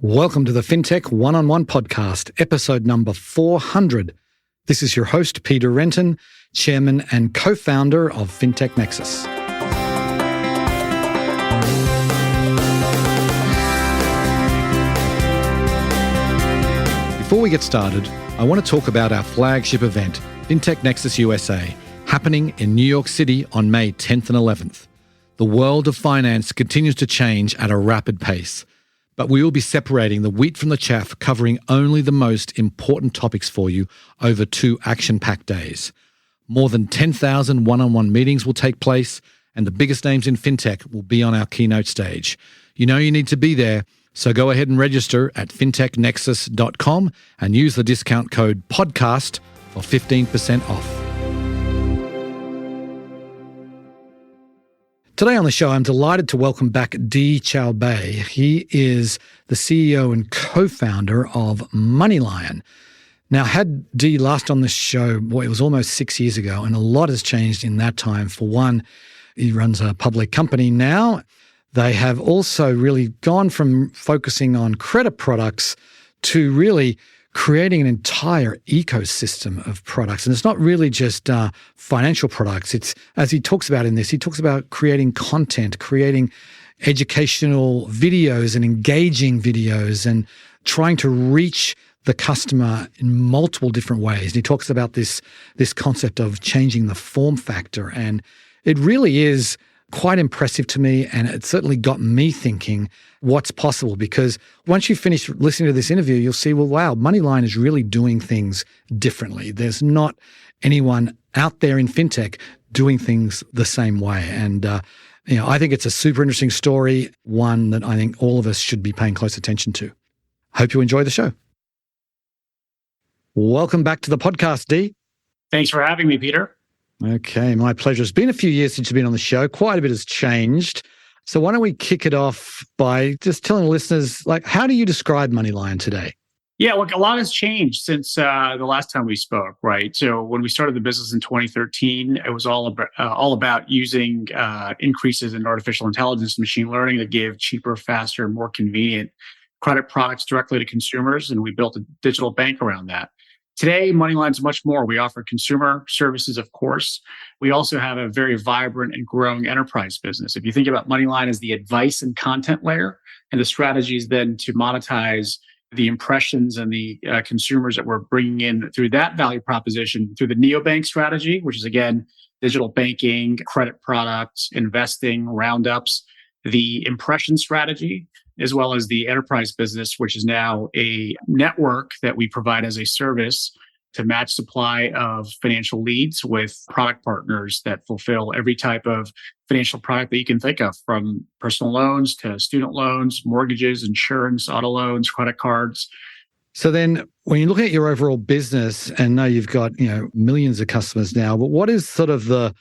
Welcome to the FinTech One-on-One podcast, episode number 400. This is your host, Peter Renton, chairman and co-founder of FinTech Nexus. Before we get started, I want to talk about our flagship event, FinTech Nexus USA, happening in New York City on May 10th and 11th. The world of finance continues to change at a rapid pace, but we will be separating the wheat from the chaff, covering only the most important topics for you over 2 action-packed days. More than 10,000 one-on-one meetings will take place, and the biggest names in fintech will be on our keynote stage. You know you need to be there, so go ahead and register at fintechnexus.com and use the discount code PODCAST for 15% off. Today on the show, I'm delighted to welcome back Dee Choubey. He is the CEO and co-founder of MoneyLion. Now, had Dee last on the show, it was almost 6 years ago, and a lot has changed in that time. For one, he runs a public company now. They have also really gone from focusing on credit products to really creating an entire ecosystem of products. And it's not really just financial products. It's, as he talks about in this, he talks about creating content, creating educational videos and engaging videos and trying to reach the customer in multiple different ways. And he talks about this concept of changing the form factor. And it really is quite impressive to me, and it certainly got me thinking what's possible, because once you finish listening to this interview, you'll see, well, wow, MoneyLion is really doing things differently. There's not anyone out there in fintech doing things the same way. And I think it's a super interesting story, one that I think all of us should be paying close attention to. Hope you enjoy the show. Welcome back to the podcast, Dee. Thanks for having me, Peter. Okay, my pleasure. It's been a few years since you've been on the show. Quite a bit has changed. So why don't we kick it off by just telling listeners, how do you describe MoneyLion today? Yeah, look, a lot has changed since the last time we spoke, right? So when we started the business in 2013, it was all about using increases in artificial intelligence and machine learning that gave cheaper, faster, more convenient credit products directly to consumers, and we built a digital bank around that. Today, MoneyLion's much more. We offer consumer services, of course. We also have a very vibrant and growing enterprise business. If you think about MoneyLion as the advice and content layer, and the strategies then to monetize the impressions and the consumers that we're bringing in through that value proposition, through the neobank strategy, which is, again, digital banking, credit products, investing, roundups, the impression strategy, as well as the enterprise business, which is now a network that we provide as a service to match supply of financial leads with product partners that fulfill every type of financial product that you can think of, from personal loans to student loans, mortgages, insurance, auto loans, credit cards. So then when you look at your overall business, and now you've got millions of customers now, but what's the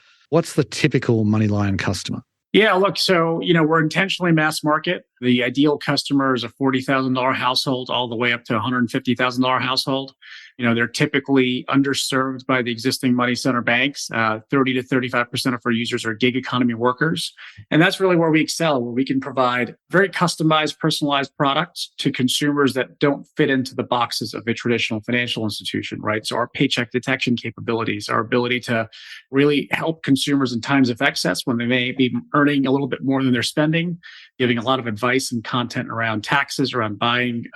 typical MoneyLion customer? Yeah, look, so, we're intentionally mass market. The ideal customer is a $40,000 household all the way up to a $150,000 household. They're typically underserved by the existing money center banks. 30 to 35% of our users are gig economy workers. And that's really where we excel, where we can provide very customized, personalized products to consumers that don't fit into the boxes of a traditional financial institution, right? So our paycheck detection capabilities, our ability to really help consumers in times of excess when they may be earning a little bit more than they're spending, giving a lot of advice and content around taxes, around buying,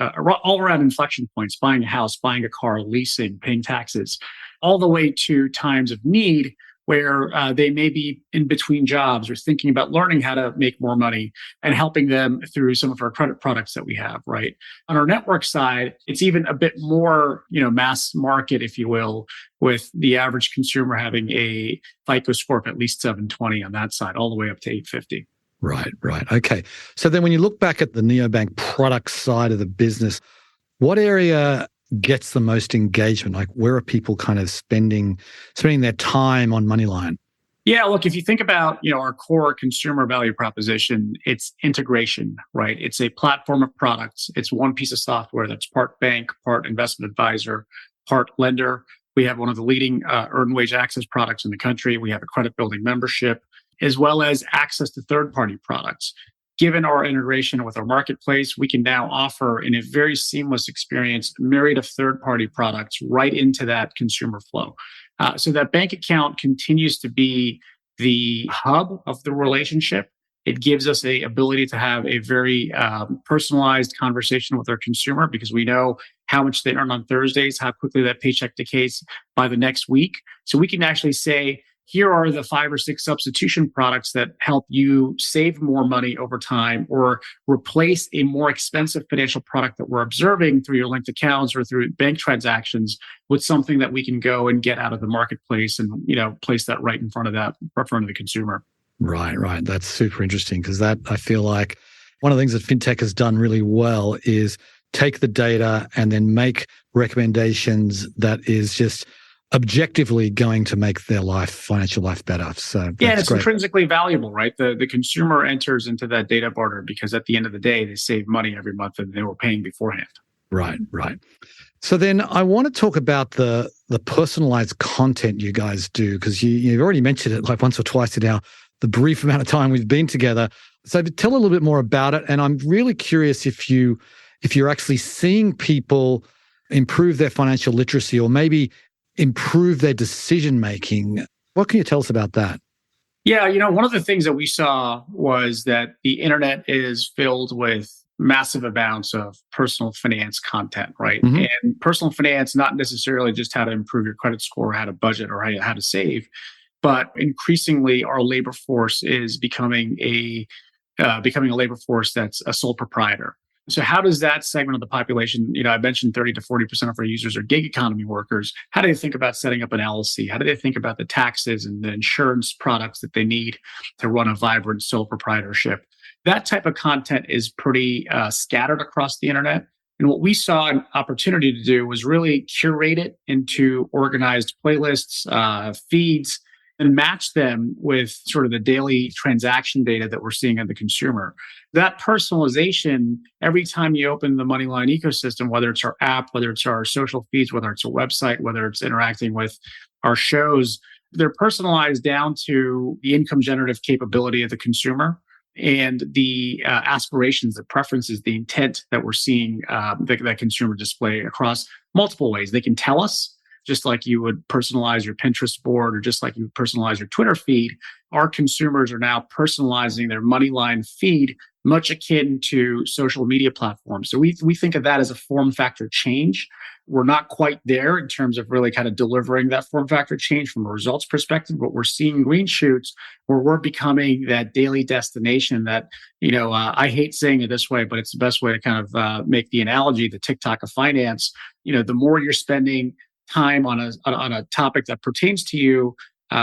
all around inflection points, buying a house, buying a car, leasing, paying taxes, all the way to times of need where they may be in between jobs or thinking about learning how to make more money, and helping them through some of our credit products that we have, right? On our network side, it's even a bit more, mass market, if you will, with the average consumer having a FICO score of at least 720 on that side, all the way up to 850. Right. Okay. So then when you look back at the neobank product side of the business, what area gets the most engagement? Where are people kind of spending their time on MoneyLion? Yeah, look, if you think about, our core consumer value proposition, it's integration, right? It's a platform of products. It's one piece of software that's part bank, part investment advisor, part lender. We have one of the leading earned wage access products in the country. We have a credit building membership, as well as access to third-party products. given our integration with our marketplace, we can now offer in a very seamless experience, myriad of third-party products right into that consumer flow. So that bank account continues to be the hub of the relationship. It gives us a ability to have a very personalized conversation with our consumer because we know how much they earn on Thursdays, how quickly that paycheck decays by the next week. So we can actually say, here are the 5 or 6 substitution products that help you save more money over time or replace a more expensive financial product that we're observing through your linked accounts or through bank transactions with something that we can go and get out of the marketplace and, place that right in front of the consumer. Right. That's super interesting because that, I feel like one of the things that fintech has done really well is take the data and then make recommendations that is just objectively going to make their financial life better. So yeah, it's great. Intrinsically valuable, right? The consumer enters into that data barter because at the end of the day, they save money every month and they were paying beforehand. Right. So then I want to talk about the personalized content you guys do because you've already mentioned it like once or twice in the brief amount of time we've been together. So tell a little bit more about it. And I'm really curious if you're actually seeing people improve their financial literacy or maybe improve their decision making. What can you tell us about that? Yeah, one of the things that we saw was that the internet is filled with massive amounts of personal finance content, right? Mm-hmm. And personal finance, not necessarily just how to improve your credit score, how to budget, or how to save, but increasingly our labor force is becoming a labor force that's a sole proprietor. So how does that segment of the population, I mentioned 30 to 40% of our users are gig economy workers. How do they think about setting up an LLC? How do they think about the taxes and the insurance products that they need to run a vibrant sole proprietorship? That type of content is pretty scattered across the internet. And what we saw an opportunity to do was really curate it into organized playlists, feeds, and match them with sort of the daily transaction data that we're seeing in the consumer. That personalization, every time you open the MoneyLion ecosystem, whether it's our app, whether it's our social feeds, whether it's a website, whether it's interacting with our shows, they're personalized down to the income generative capability of the consumer and the aspirations, the preferences, the intent that we're seeing that consumer display across multiple ways. They can tell us, just like you would personalize your Pinterest board or just like you would personalize your Twitter feed, our consumers are now personalizing their MoneyLion feed, much akin to social media platforms. So we think of that as a form factor change. We're not quite there in terms of really kind of delivering that form factor change from a results perspective, but we're seeing green shoots where we're becoming that daily destination that, I hate saying it this way, but it's the best way to kind of make the analogy, the TikTok of finance. The more you're spending time on a topic that pertains to you,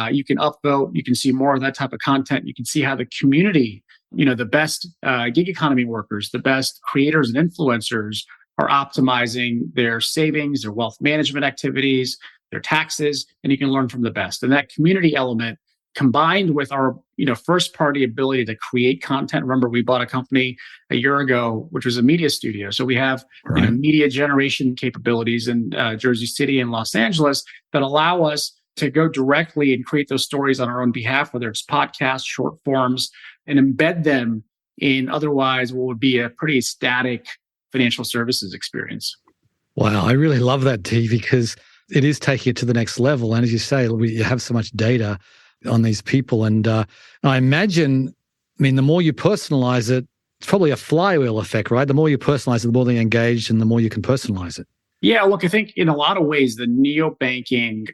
you can upvote, you can see more of that type of content. You can see how the community, the best gig economy workers, the best creators and influencers are optimizing their savings, their wealth management activities, their taxes, and you can learn from the best. And that community element combined with our first party ability to create content. Remember, we bought a company a year ago, which was a media studio. So we have media generation capabilities in Jersey City and Los Angeles that allow us to go directly and create those stories on our own behalf, whether it's podcasts, short forms, and embed them in otherwise what would be a pretty static financial services experience. Wow, I really love that, Dee, because it is taking it to the next level. And as you say, you have so much data on these people. And I imagine, the more you personalize it, it's probably a flywheel effect, right? The more you personalize it, the more they engage and the more you can personalize it. Yeah, look, I think in a lot of ways, the neobanking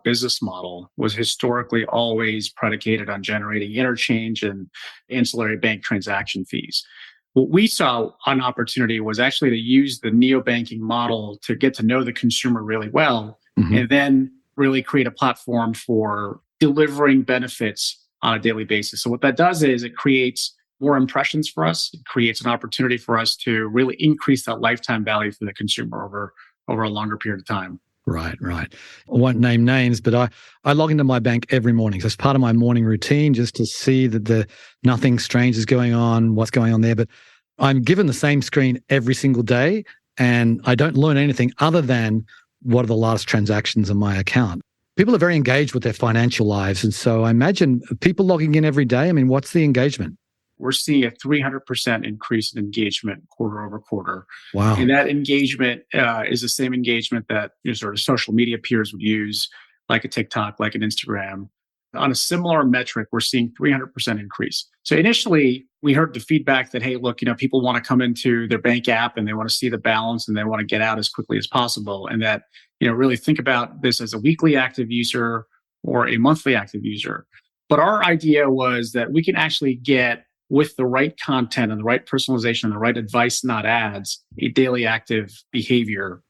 business model was historically always predicated on generating interchange and ancillary bank transaction fees. What we saw an opportunity was actually to use the neobanking model to get to know the consumer really well, and then really create a platform for delivering benefits on a daily basis. So what that does is it creates more impressions for us. It creates an opportunity for us to really increase that lifetime value for the consumer over a longer period of time. Right. I won't name names, but I log into my bank every morning. So it's part of my morning routine just to see that nothing strange is going on, what's going on there. But I'm given the same screen every single day, and I don't learn anything other than what are the last transactions in my account. People are very engaged with their financial lives. And so I imagine people logging in every day. What's the engagement? we're seeing a 300% increase in engagement quarter over quarter. Wow. And that engagement is the same engagement that sort of social media peers would use, like a TikTok, like an Instagram. On a similar metric, we're seeing 300% increase. So initially, we heard the feedback that, hey, look, people want to come into their bank app and they want to see the balance and they want to get out as quickly as possible. And that, really think about this as a weekly active user or a monthly active user. But our idea was that we can actually get, with the right content and the right personalization and the right advice, not ads, a daily active behavior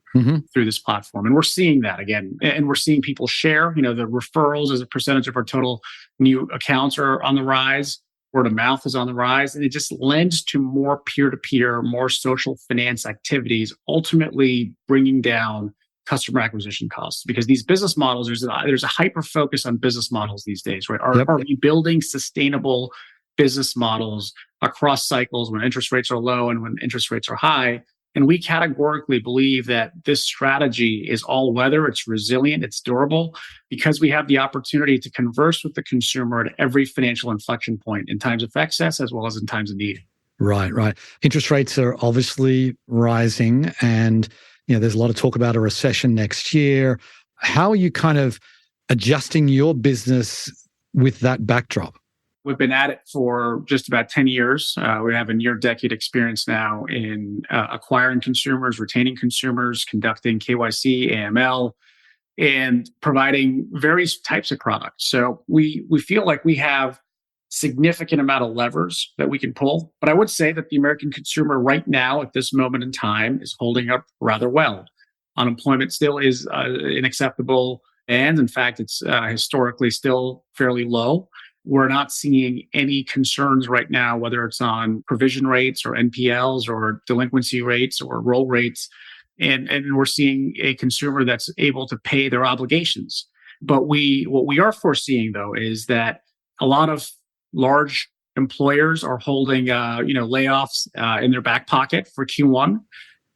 through this platform. And we're seeing that again. And we're seeing people share, the referrals as a percentage of our total new accounts are on the rise. Word of mouth is on the rise. And it just lends to more peer-to-peer, more social finance activities, ultimately bringing down customer acquisition costs. Because these business models, there's a hyper focus on business models these days, right? Are we building sustainable business models across cycles when interest rates are low and when interest rates are high? And we categorically believe that this strategy is all weather, it's resilient, it's durable, because we have the opportunity to converse with the consumer at every financial inflection point in times of excess as well as in times of need. Right, right. Interest rates are obviously rising, and there's a lot of talk about a recession next year. How are you kind of adjusting your business with that backdrop? We've been at it for just about 10 years. We have a near-decade experience now in acquiring consumers, retaining consumers, conducting KYC, AML, and providing various types of products. So we feel like we have significant amount of levers that we can pull. But I would say that the American consumer right now, at this moment in time, is holding up rather well. Unemployment still is unacceptable. And in fact, it's historically still fairly low. We're not seeing any concerns right now, whether it's on provision rates or NPLs or delinquency rates or roll rates. And we're seeing a consumer that's able to pay their obligations. But what we are foreseeing, though, is that a lot of large employers are holding layoffs in their back pocket for Q1.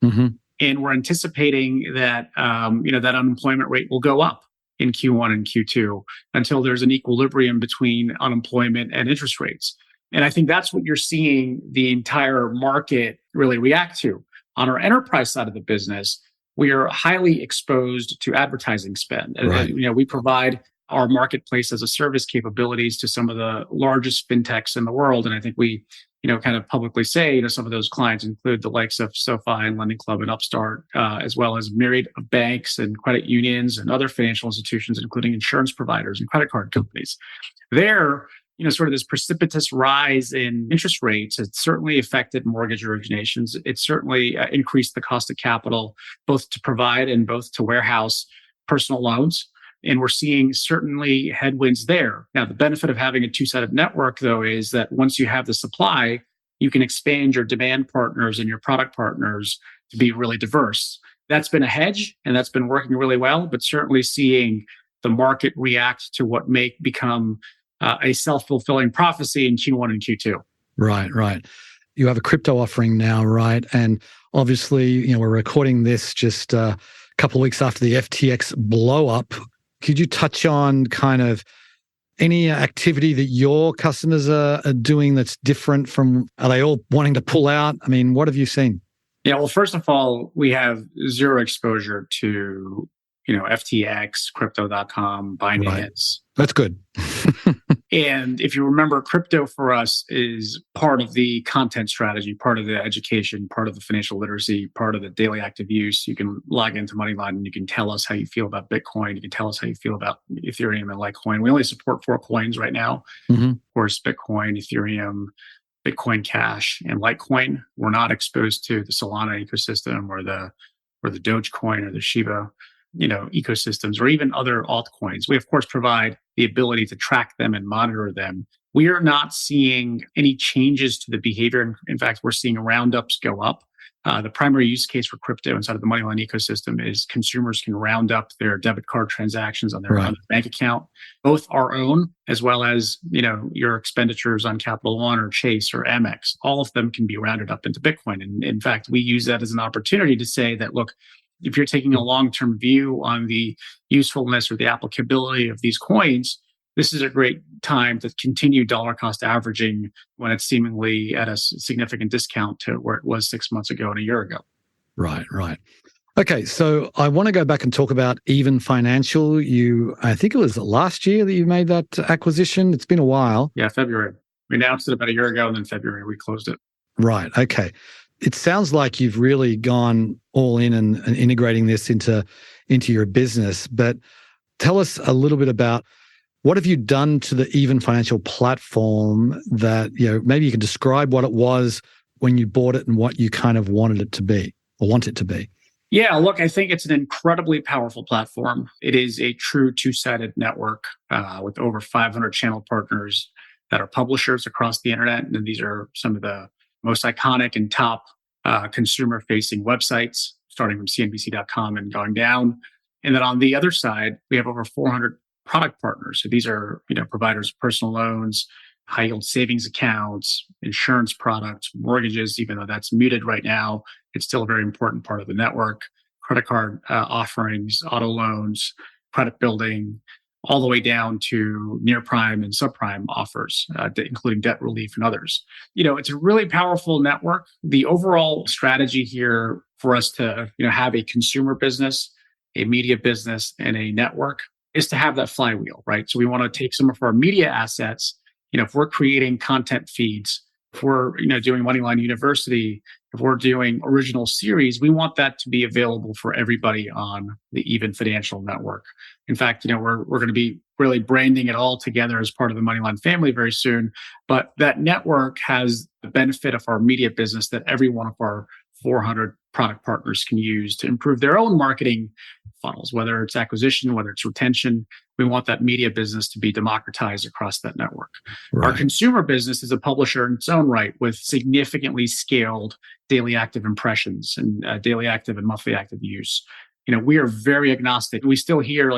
And we're anticipating that that unemployment rate will go up in Q1 and Q2 until there's an equilibrium between unemployment and interest rates. And I think that's what you're seeing the entire market really react to. On our enterprise side of the business, we are highly exposed to advertising spend. Right. We provide our marketplace as a service capabilities to some of the largest fintechs in the world. And I think we kind of publicly say, some of those clients include the likes of SoFi and Lending Club and Upstart, as well as myriad of banks and credit unions and other financial institutions, including insurance providers and credit card companies. There, sort of this precipitous rise in interest rates has certainly affected mortgage originations. It certainly increased the cost of capital, both to provide and both to warehouse personal loans. And we're seeing certainly headwinds there. Now, the benefit of having a two-sided network, though, is that once you have the supply, you can expand your demand partners and your product partners to be really diverse. That's been a hedge, and that's been working really well, but certainly seeing the market react to what may become a self-fulfilling prophecy in Q1 and Q2. Right, right. You have a crypto offering now, right? And obviously, we're recording this just a couple of weeks after the FTX blow up. Could you touch on kind of any activity that your customers are doing that's different from, are they all wanting to pull out? I mean, what have you seen? Yeah, well, first of all, we have zero exposure to, FTX, crypto.com, Binance. Right. That's good. And if you remember, crypto for us is part of the content strategy, part of the education, part of the financial literacy, part of the daily active use. You can log into MoneyLion and you can tell us how you feel about Bitcoin. You can tell us how you feel about Ethereum and Litecoin. We only support 4 coins right now. Of course, Bitcoin, Ethereum, Bitcoin Cash, and Litecoin. We're not exposed to the Solana ecosystem or the Dogecoin or the Shiba ecosystems or even other altcoins. We, of course, provide the ability to track them and monitor them. We are not seeing any changes to the behavior. In fact, we're seeing roundups go up. The primary use case for crypto inside of the MoneyLion ecosystem is consumers can round up their debit card transactions on their bank account, both our own as well as your expenditures on Capital One or Chase or Amex. All of them can be rounded up into Bitcoin. And in fact, we use that as an opportunity to say that, look, if you're taking a long-term view on the usefulness or the applicability of these coins, this is a great time to continue dollar cost averaging when it's seemingly at a significant discount to where it was 6 months ago and a year ago. Right, right. Okay, so I want to go back and talk about Even Financial. I think it was last year that you made that acquisition. It's been a while. Yeah, February. We announced it about a year ago, and then February we closed it. Right. Okay. It sounds like you've really gone all in and integrating this into your business. But tell us a little bit about what have you done to the Even Financial platform that, maybe you can describe what it was when you bought it and what you kind of wanted it to be or want it to be. Yeah, look, I think it's an incredibly powerful platform. It is a true two-sided network with over 500 channel partners that are publishers across the internet. And these are some of the most iconic and top consumer-facing websites, starting from CNBC.com and going down. And then on the other side, we have over 400 product partners. So these are providers of personal loans, high-yield savings accounts, insurance products, mortgages, even though that's muted right now. It's still a very important part of the network. Credit card offerings, auto loans, credit building, all the way down to near prime and subprime offers, including debt relief and others. It's a really powerful network. The overall strategy here for us to have a consumer business, a media business, and a network is to have that flywheel, right? So we want to take some of our media assets. If we're creating content feeds, if we're doing MoneyLion University, if we're doing original series, we want that to be available for everybody on the Even Financial network. In fact, we're going to be really branding it all together as part of the MoneyLion family very soon. But that network has the benefit of our media business that every one of our 400 product partners can use to improve their own marketing funnels, whether it's acquisition, whether it's retention. We want that media business to be democratized across that network. Right. Our consumer business is a publisher in its own right with significantly scaled daily active impressions and daily active and monthly active use. We are very agnostic. We still hear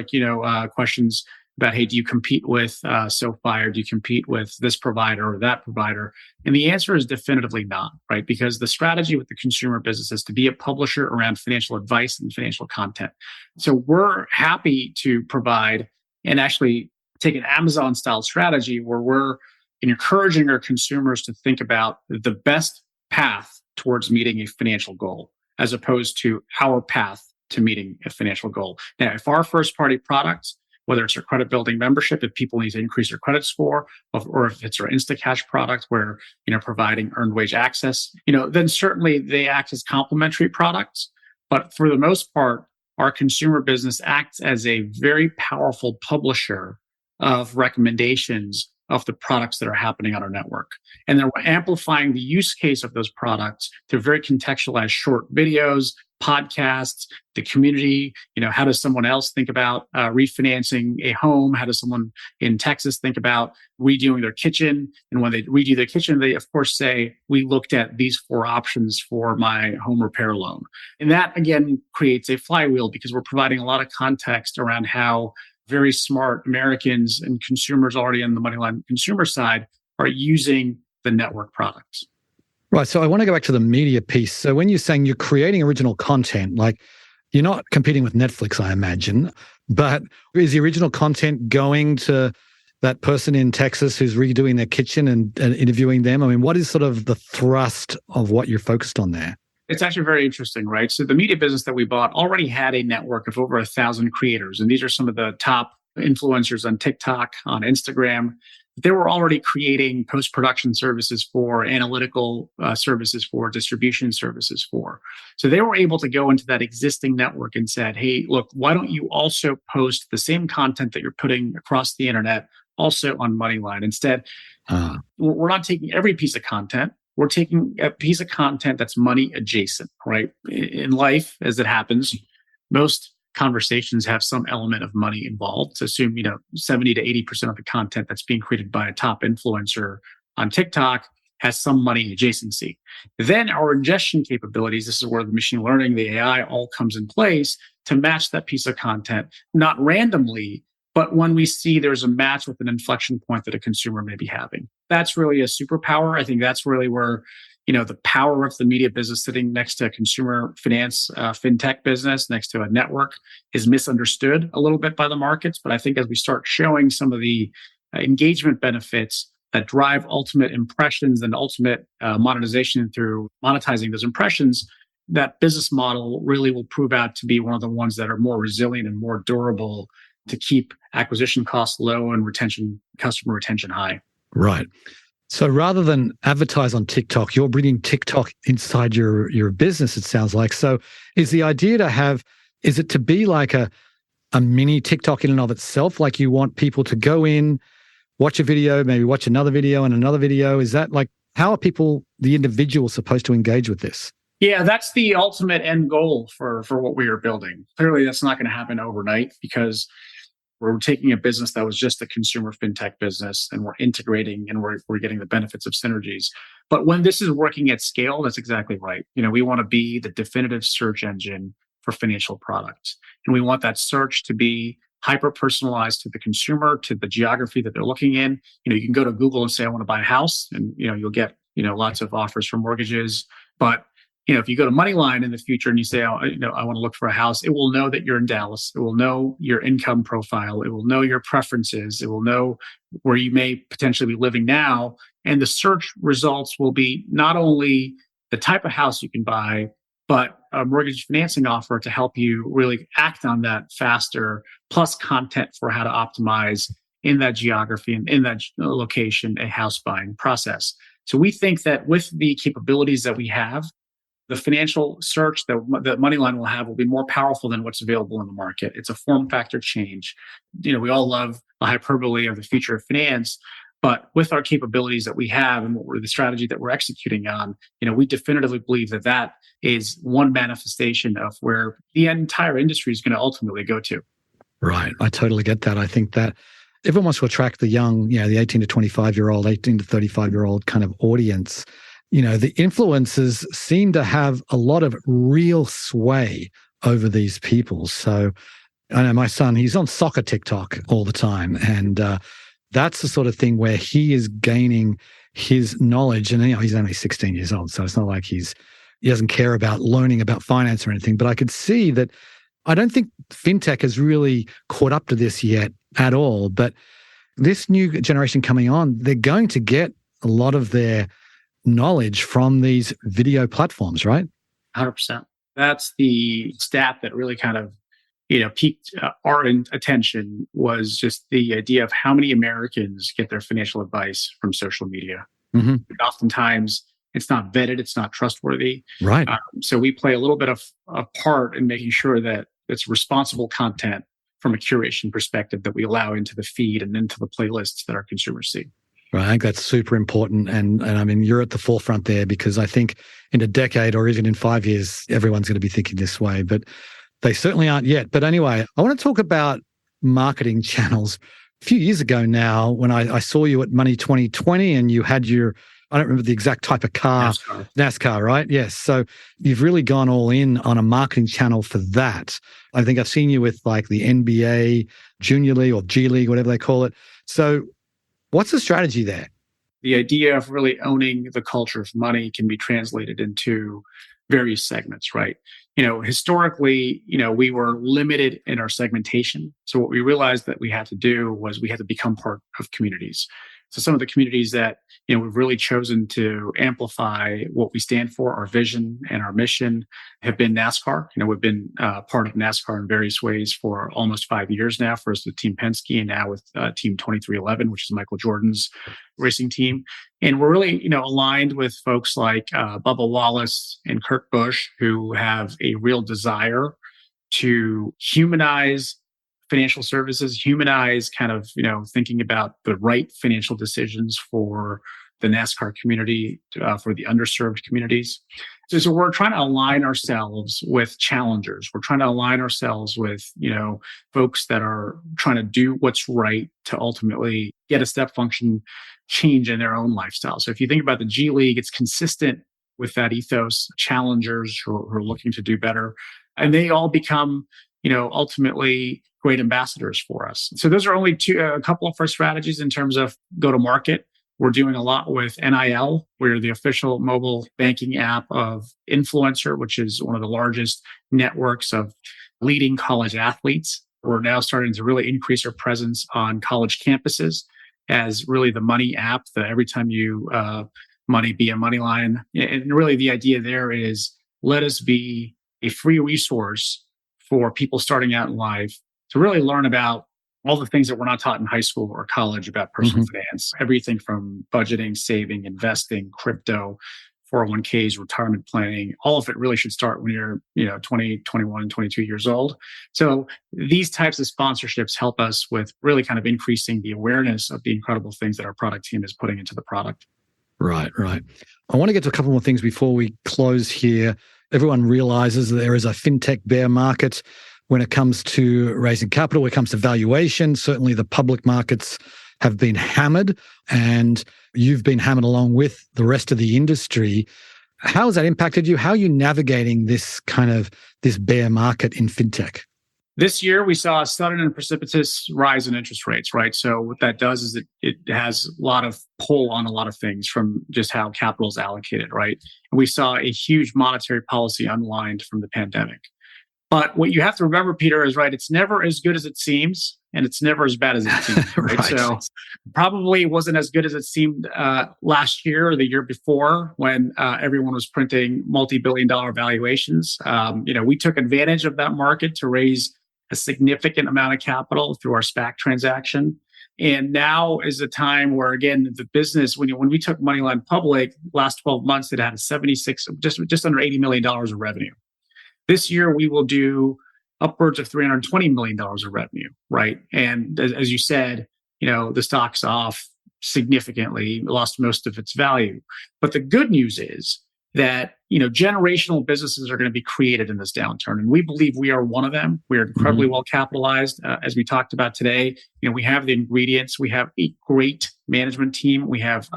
questions about, hey, do you compete with SoFi, or do you compete with this provider or that provider? And the answer is definitively not, right? Because the strategy with the consumer business is to be a publisher around financial advice and financial content. So we're happy to provide and actually take an Amazon-style strategy where we're encouraging our consumers to think about the best path towards meeting a financial goal, as opposed to our path to meeting a financial goal. Now, if our first-party products, whether it's our credit building membership, if people need to increase their credit score, or if it's our Instacash product where, providing earned wage access, then certainly they act as complementary products. But for the most part, our consumer business acts as a very powerful publisher of recommendations of the products that are happening on our network. And then we're amplifying the use case of those products through very contextualized short videos, podcasts, the community. How does someone else think about refinancing a home? How does someone in Texas think about redoing their kitchen? And when they redo their kitchen, they of course say, we looked at these 4 options for my home repair loan. And that again creates a flywheel because we're providing a lot of context around how very smart Americans and consumers already on the MoneyLion consumer side are using the network products. Right. So I want to go back to the media piece. So when you're saying you're creating original content, like you're not competing with Netflix, I imagine, but is the original content going to that person in Texas who's redoing their kitchen and interviewing them? I mean, what is sort of the thrust of what you're focused on there? It's actually very interesting, right? So the media business that we bought already had a network of over 1,000 creators. And these are some of the top influencers on TikTok, on Instagram. They were already creating post-production services for, analytical services for, distribution services for. So they were able to go into that existing network and said, hey, look, why don't you also post the same content that you're putting across the internet also on MoneyLion? Instead, we're not taking every piece of content. We're taking a piece of content that's money adjacent, right? In life, as it happens, most conversations have some element of money involved. So assume, 70 to 80% of the content that's being created by a top influencer on TikTok has some money adjacency. Then our ingestion capabilities, this is where the machine learning, the AI all comes in place to match that piece of content, not randomly, but when we see there's a match with an inflection point that a consumer may be having. That's really a superpower. I think that's really where, the power of the media business sitting next to a consumer finance, fintech business, next to a network is misunderstood a little bit by the markets. But I think as we start showing some of the engagement benefits that drive ultimate impressions and ultimate monetization through monetizing those impressions, that business model really will prove out to be one of the ones that are more resilient and more durable to keep acquisition costs low and customer retention high. Right. So rather than advertise on TikTok, you're bringing TikTok inside your business, it sounds like. So is the idea is it to be like a mini TikTok in and of itself? Like you want people to go in, watch a video, maybe watch another video and another video? Is that like, how are people, the individuals, supposed to engage with this? Yeah, that's the ultimate end goal for what we are building. Clearly, that's not going to happen overnight because we're taking a business that was just a consumer fintech business and we're integrating and we're getting the benefits of synergies. But when this is working at scale, that's exactly right. We want to be the definitive search engine for financial products. And we want that search to be hyper personalized to the consumer, to the geography that they're looking in. You can go to Google and say, I want to buy a house, and you'll get lots of offers for mortgages. But if you go to MoneyLion in the future and you say, I want to look for a house, it will know that you're in Dallas. It will know your income profile. It will know your preferences. It will know where you may potentially be living now. And the search results will be not only the type of house you can buy, but a mortgage financing offer to help you really act on that faster, plus content for how to optimize in that geography and in that location a house buying process. So we think that with the capabilities that we have, the financial search that MoneyLion will have will be more powerful than what's available in the market. It's a form factor change. We all love the hyperbole of the future of finance, but with our capabilities that we have and the strategy that we're executing on, we definitively believe that is one manifestation of where the entire industry is going to ultimately go to. Right. I totally get that. I think that everyone wants to attract the young, the 18 to 25-year-old, 18 to 35-year-old kind of audience. The influencers seem to have a lot of real sway over these people. So I know my son, he's on soccer TikTok all the time. And that's the sort of thing where he is gaining his knowledge. And he's only 16 years old. So it's not like he doesn't care about learning about finance or anything. But I could see that I don't think fintech has really caught up to this yet at all. But this new generation coming on, they're going to get a lot of their knowledge from these video platforms, right? 100%. That's the stat that really kind of, piqued our attention, was just the idea of how many Americans get their financial advice from social media. Mm-hmm. Oftentimes, it's not vetted, it's not trustworthy. Right. So we play a little bit of a part in making sure that it's responsible content from a curation perspective that we allow into the feed and into the playlists that our consumers see. Right. I think that's super important. And I mean, you're at the forefront there, because I think in a decade or even in 5 years, everyone's going to be thinking this way, but they certainly aren't yet. But anyway, I want to talk about marketing channels. A few years ago now, when I saw you at Money 2020 and you had I don't remember the exact type of car. NASCAR, right? Yes. So you've really gone all in on a marketing channel for that. I think I've seen you with like the NBA, Junior League or G League, whatever they call it. So what's the strategy there? The idea of really owning the culture of money can be translated into various segments, right? Historically, we were limited in our segmentation. So what we realized that we had to do was we had to become part of communities. So some of the communities that, we've really chosen to amplify what we stand for, our vision and our mission, have been NASCAR. We've been part of NASCAR in various ways for almost 5 years now, first with Team Penske and now with Team 2311, which is Michael Jordan's racing team. And we're really, aligned with folks like Bubba Wallace and Kurt Busch, who have a real desire to humanize financial services, humanize kind of, thinking about the right financial decisions for the NASCAR community, for the underserved communities. So we're trying to align ourselves with challengers. We're trying to align ourselves with, folks that are trying to do what's right to ultimately get a step function change in their own lifestyle. So if you think about the G League, it's consistent with that ethos, challengers who are looking to do better. And they all become, ultimately great ambassadors for us. So those are only a couple of our strategies in terms of go to market. We're doing a lot with NIL. We're the official mobile banking app of Influencer, which is one of the largest networks of leading college athletes. We're now starting to really increase our presence on college campuses as really the money app, the every time you money be a MoneyLion. And really the idea there is let us be a free resource for people starting out in life to really learn about all the things that we're not taught in high school or college about personal finance, everything from budgeting, saving, investing, crypto, 401ks, retirement planning. All of it really should start when you're 20, 21, 22 years old. So these types of sponsorships help us with really kind of increasing the awareness of the incredible things that our product team is putting into the product. Right. I want to get to a couple more things before we close here. Everyone realizes that there is a fintech bear market when it comes to raising capital, when it comes to valuation. Certainly the public markets have been hammered, and you've been hammered along with the rest of the industry. How has that impacted you? How are you navigating this bear market in fintech? This year, we saw a sudden and precipitous rise in interest rates, right? So what that does is it has a lot of pull on a lot of things from just how capital is allocated, right? And we saw a huge monetary policy unwind from the pandemic. But what you have to remember, Peter, is right, it's never as good as it seems, and it's never as bad as it seems, right? Right. So probably wasn't as good as it seemed last year or the year before when everyone was printing multi-billion-dollar valuations. We took advantage of that market to raise a significant amount of capital through our SPAC transaction. And now is the time where, again, the business, when we took MoneyLion public, last 12 months, it had just under $80 million of revenue. This year, we will do upwards of $320 million of revenue, right? And as you said, the stock's off significantly, lost most of its value. But the good news is that, generational businesses are going to be created in this downturn. And we believe we are one of them. We are incredibly well capitalized. As we talked about today, we have the ingredients. We have a great management team. We have,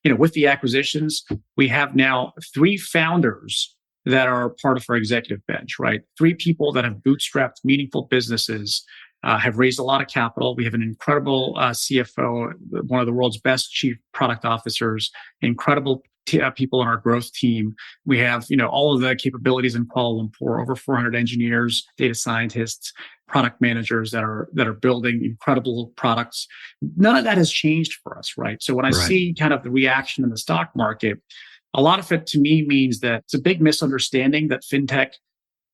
with the acquisitions, we have now 3 founders that are part of our executive bench, right? 3 people that have bootstrapped meaningful businesses, have raised a lot of capital. We have an incredible CFO, one of the world's best chief product officers, incredible people on our growth team. We have, all of the capabilities in Kuala Lumpur, over 400 engineers, data scientists, product managers that are building incredible products. None of that has changed for us, right? So when I see kind of the reaction in the stock market, a lot of it to me means that it's a big misunderstanding that fintech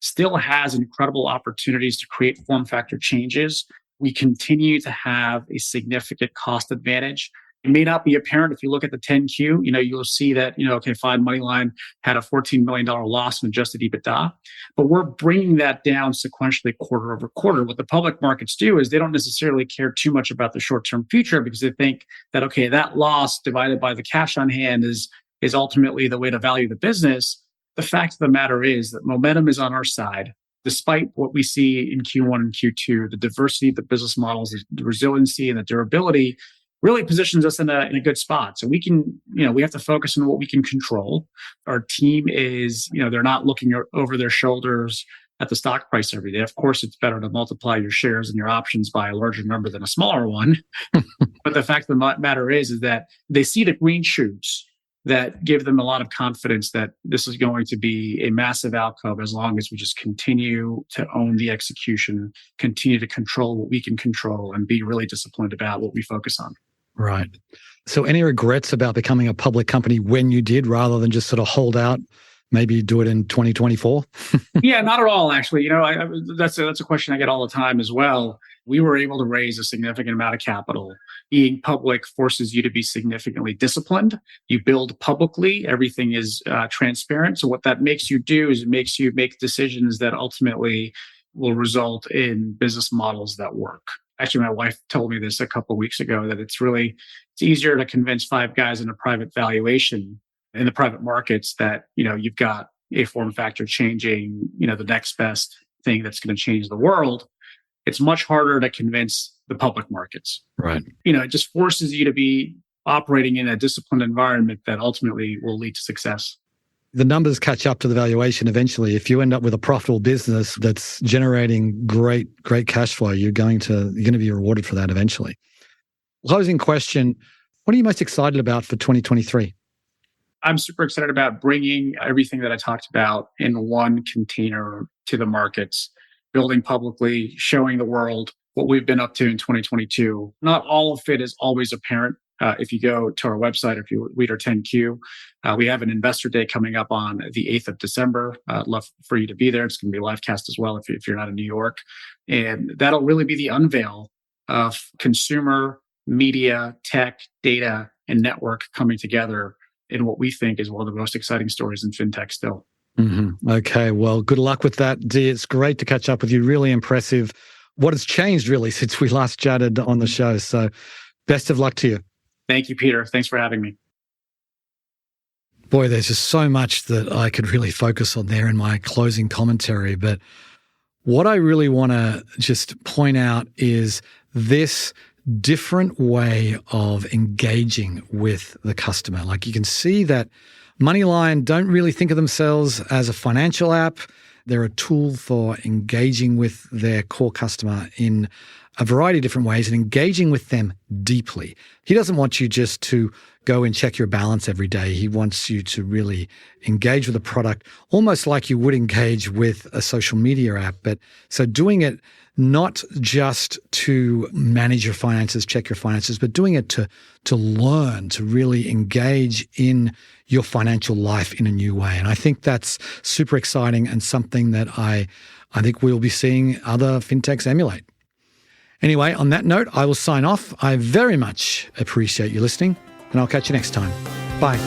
still has incredible opportunities to create form factor changes. We continue to have a significant cost advantage. It may not be apparent if you look at the 10Q, you'll see that, fine, MoneyLion had a $14 million loss in adjusted EBITDA, but we're bringing that down sequentially quarter over quarter. What the public markets do is they don't necessarily care too much about the short-term future because they think that, that loss divided by the cash on hand is ultimately the way to value the business. The fact of the matter is that momentum is on our side. Despite what we see in Q1 and Q2, the diversity of the business models, the resiliency and the durability really positions us in a good spot. So we can, we have to focus on what we can control. Our team is, they're not looking over their shoulders at the stock price every day. Of course, it's better to multiply your shares and your options by a larger number than a smaller one. But the fact of the matter is that they see the green shoots that give them a lot of confidence that this is going to be a massive outcome as long as we just continue to own the execution, continue to control what we can control, and be really disciplined about what we focus on. Right. So any regrets about becoming a public company when you did, rather than just sort of hold out, maybe do it in 2024? Yeah, not at all, actually. That's a question I get all the time as well. We were able to raise a significant amount of capital. Being public forces you to be significantly disciplined. You build publicly, everything is transparent. So what that makes you do is it makes you make decisions that ultimately will result in business models that work. Actually, my wife told me this a couple of weeks ago, that it's easier to convince 5 guys in a private valuation in the private markets that, you've got a form factor changing, the next best thing that's going to change the world. It's much harder to convince the public markets. Right. It just forces you to be operating in a disciplined environment that ultimately will lead to success. The numbers catch up to the valuation eventually. If you end up with a profitable business that's generating great cash flow, you're going to be rewarded for that eventually. Closing question. What are you most excited about for 2023? I'm super excited about bringing everything that I talked about in one container to the markets, building publicly, showing the world what we've been up to in 2022. Not all of it is always apparent. If you go to our website, if you read our 10Q, we have an investor day coming up on the 8th of December. I'd love for you to be there. It's going to be live cast as well if you're not in New York. And that'll really be the unveil of consumer, media, tech, data, and network coming together in what we think is one of the most exciting stories in fintech still. Mm-hmm. Okay, well, good luck with that, Dee. It's great to catch up with you. Really impressive. What has changed really since we last chatted on the show. So best of luck to you. Thank you, Peter. Thanks for having me. Boy, there's just so much that I could really focus on there in my closing commentary. But what I really want to just point out is this different way of engaging with the customer. Like you can see that MoneyLion don't really think of themselves as a financial app. They're a tool for engaging with their core customer in a variety of different ways and engaging with them deeply. He doesn't want you just to go and check your balance every day. He wants you to really engage with the product almost like you would engage with a social media app. But so doing it not just to manage your finances, check your finances, but doing it to learn, to really engage in your financial life in a new way. And I think that's super exciting and something that I think we'll be seeing other fintechs emulate. Anyway, on that note, I will sign off. I very much appreciate you listening, and I'll catch you next time. Bye.